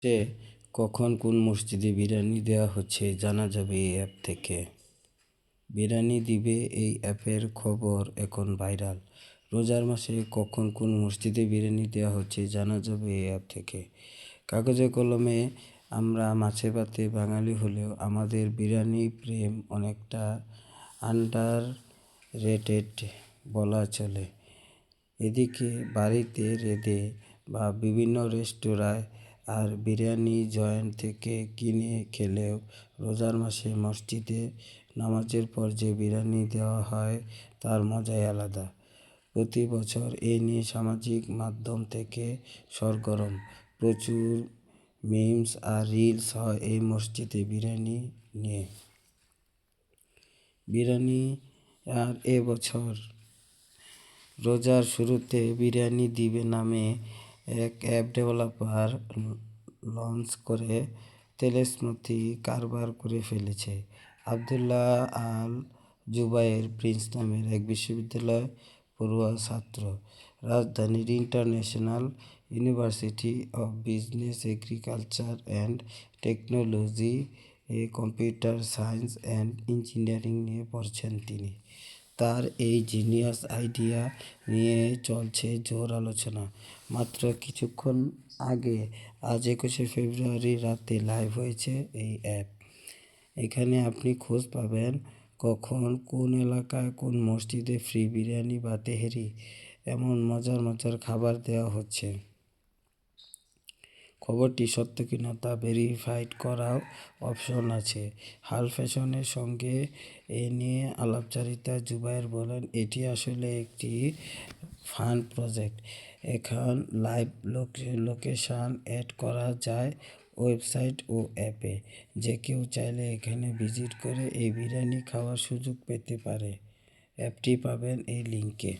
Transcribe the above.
যে কখন কোন মসজিদে বিরিয়ানি দেওয়া হচ্ছে জানা যাবে এই অ্যাপ থেকে। বিরিয়ানি দিবে এই অ্যাপের খবর এখন ভাইরাল। রোজার মাসে কখন কোন মসজিদে বিরিয়ানি দেওয়া হচ্ছে জানা যাবে এই অ্যাপ থেকে। কাগজে কলমে আমরা মাছে ভাতে বাঙালি হলেও আমাদের বিরিয়ানি প্রেম অনেকটা আন্ডার রেটেড বলা চলে। এদিকে বাড়িতে রেঁধে বা বিভিন্ন রেস্তোরাঁয় আর বিরিয়ানি জয়েন্ট থেকে কিনে খেলেও রোজার মাসে মসজিদে নামাজের পর যে বিরিয়ানি দেওয়া হয় তার মজাই আলাদা। প্রতি বছর এ নিয়ে সামাজিক মাধ্যম থেকে সরগরম। প্রচুর মিমস আর রিলস হয় এই মসজিদে বিরিয়ানি নিয়ে। বিরিয়ানি আর এবছর রোজার শুরুতে বিরিয়ানি দিবে নামে এক অ্যাপ ডেভেলপার লঞ্চ করে তেলেস্মতি কারবার করে ফেলেছে। আবদুল্লাহ আল জুবায়ের প্রিন্স নামের এক বিশ্ববিদ্যালয় পড়ুয়া ছাত্র রাজধানীর international university of business agriculture and technology computer science and engineering নিয়ে পড়ছেন তিনি। তার এই জিনিয়াস আইডিয়া নিয়ে চলছে জোর আলোচনা। মাত্র কিছুক্ষণ আগে আজ 21শে ফেব্রুয়ারি রাতে লাইভ হয়েছে এই অ্যাপ। এখানে আপনি খোঁজ পাবেন কখন কোন এলাকায় কোন মসজিদে ফ্রি বিরিয়ানি বা তেহেরি এমন মজার মজার খাবার দেওয়া হচ্ছে। খবরটি সত্য কিনা তা ভেরিফাইড করাও অপশন আছে। হাল ফ্যাশনের সঙ্গে এ নিয়ে আলাপচারিতায় জুবায়ের বলেন, এটি আসলে একটি ফান প্রজেক্ট। এখন লাইভ লোকেশান অ্যাড করা যায় ওয়েবসাইট ও অ্যাপে। যে কেউ চাইলে এখানে ভিজিট করে এই বিরিয়ানি খাওয়ার সুযোগ পেতে পারে। অ্যাপটি পাবেন এই লিঙ্কে।